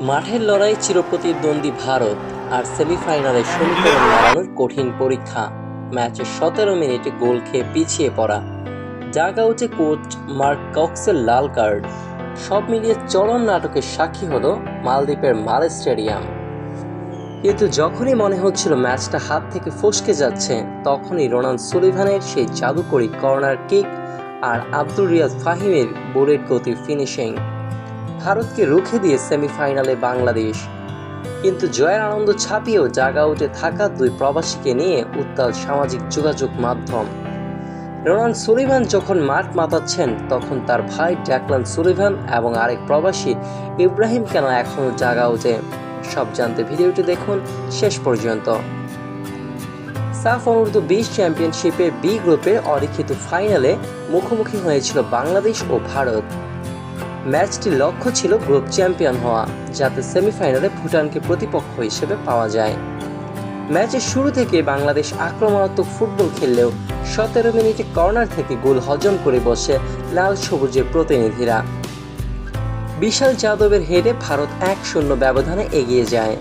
মাঠের লড়াই চিরপ্রতিদ্বন্দ্বী ভারত আর সেমিফাইনালে সমীকরণ মেলানোর কঠিন পরীক্ষা। ম্যাচের 17 মিনিটে গোল খেয়ে পিছিয়ে পড়া, ডাগআউটে কোচ মার্ক কক্সের লাল কার্ড, সব মিলিয়ে চরম নাটকের সাক্ষী হলো মালদ্বীপের মালে স্টেডিয়াম। কিন্তু যখনই মনে হচ্ছিল ম্যাচটা হাত থেকে ফসকে যাচ্ছে, তখনই রোনান সুলিভানের সেই জাদুকরী কর্নার কিক আর আব্দুর রিয়াদ ফাহিমের বুলেট গতির ফিনিশিং ভারতকে রুখে দিয়ে সেমিফাইনালে বাংলাদেশ। কিন্তু জয়ের আনন্দ ছাপিয়েও ডাগআউটে থাকা দুই প্রবাসীকে নিয়ে উত্তাল সামাজিক যোগাযোগ মাধ্যম। রোনান সুলিভান যখন মাঠ মাতাচ্ছেন, তখন তার ভাই ড্যাকলান সুলিভান এবং আরেক প্রবাসী ইব্রাহিম কেন এখনও ডাগআউটে, সব জানতে ভিডিওটি দেখুন শেষ পর্যন্ত। সাফ অনূর্ধ্ব-20 চ্যাম্পিয়নশিপের বি গ্রুপের অলিখিত ফাইনালে মুখোমুখি হয়েছিল বাংলাদেশ ও ভারত। ম্যাচটির লক্ষ্য ছিল গ্রুপ চ্যাম্পিয়ন হওয়া, যাতে সেমিফাইনালে ভুটানকে প্রতিপক্ষ হিসেবে পাওয়া যায়। ম্যাচের শুরু থেকে বাংলাদেশ আক্রমণাত্মক ফুটবল খেললেও 17 মিনিটে কর্নার থেকে গোল হজম করে বসে লাল সবুজের প্রতিনিধিরা। বিশাল যাদবের হেডে ভারত 1-0 ব্যবধানে এগিয়ে যায়।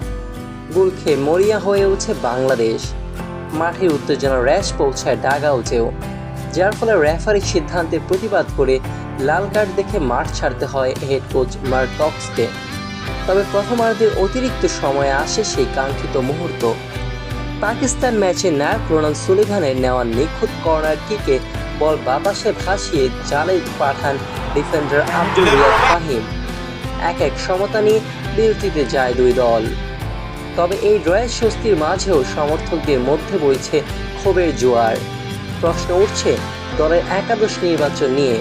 গোল খেয়ে মরিয়া হয়ে ওঠে বাংলাদেশ। মাঠের উত্তেজনা র্যাশ পৌঁছায় ডাগআউটেও, যার ফলে রেফারির সিদ্ধান্তের প্রতিবাদ করে লাল কার্ড দেখে মাঠ ছাড়তে হয় হেড কোচ মার্ক কক্সকে। তবে প্রথমার্ধের অতিরিক্ত সময়ে আসে সেই কাঙ্ক্ষিত মুহূর্ত। পাকিস্তান ম্যাচের নায়ক রোনান সুলিভানের নেওয়া নিখুঁত কর্নার কিকে বল বাতাসে ভাসিয়ে জালে পাঠান ডিফেন্ডার আব্দুর রিয়াদ ফাহিম। 1-1 সমতা নিয়ে বিরতিতে যায় দুই দল। তবে এই ড্রয়ের স্বস্তির মাঝেও সমর্থকদের মধ্যে বইছে ক্ষোভের জোয়ার। প্রশ্ন উঠছে দলের একাদশ নির্বাচন নিয়ে,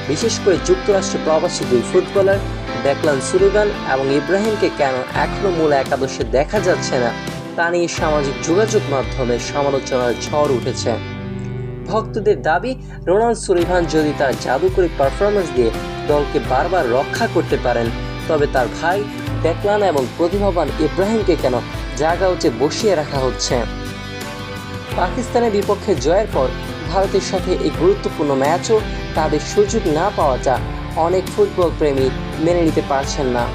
বিশেষ করে যুক্তরাষ্ট্র প্রবাসী দুই ফুটবলার ড্যাকলান সুলিভান এবং ইব্রাহিমকে কেন এখনও মূল একাদশে দেখা যাচ্ছে না, তা নিয়ে সামাজিক যোগাযোগ মাধ্যমে সমালোচনার ঝড় উঠেছে। ভক্তদের দাবি, রোনান সুলিভান যদি তার জাদুকরী পারফরম্যান্স দিয়ে দলকে বারবার রক্ষা করতে পারেন, তবে তার ভাই ড্যাকলান এবং প্রতিভাবান ইব্রাহিমকে কেন ডাগআউটে বসিয়ে রাখা হচ্ছে। পাকিস্তানের বিপক্ষে জয়ের পর ভারতের সাথে এই গুরুত্বপূর্ণ ম্যাচও তাদের সুযোগ না পাওয়াটা অনেক ফুটবল প্রেমী মেনে নিতে পারছেন না।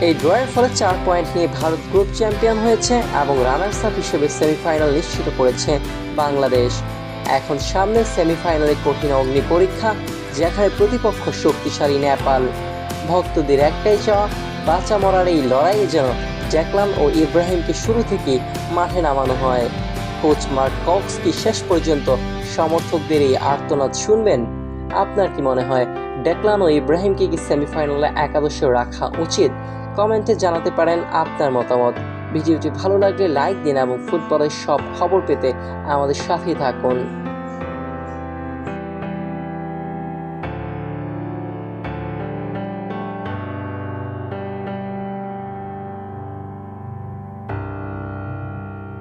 এই ড্রয়ের ফলে 4 পয়েন্ট নিয়ে ভারত গ্রুপ চ্যাম্পিয়ন হয়েছে এবং রানার্স আপ হিসেবে সেমিফাইনাল নিশ্চিত করেছে বাংলাদেশ। এখন সামনে সেমিফাইনালে কঠিন অগ্নি পরীক্ষা, যেখানে প্রতিপক্ষ শক্তিশালী নেপাল। ভক্তদের একটাই চাওয়া, বাঁচা মরার এই লড়াইয়ে যেন ড্যাকলান ও ইব্রাহিমকে শুরু থেকেই মাঠে নামানো হয়। কোচ মার্ক কক্স কি শেষ পর্যন্ত সমর্থকদের এই আর্তনাদ শুনবেন? আপনার কি মনে হয়, ড্যাকলান ও ইব্রাহিমকে কি সেমিফাইনালে একাদশে রাখা উচিত? কমেন্টে জানাতে পারেন আপনার মতামত। ভিডিওটি ভালো লাগলে লাইক দিন এবং ফুটবলের সব খবর পেতে আমাদের সাথেই থাকুন।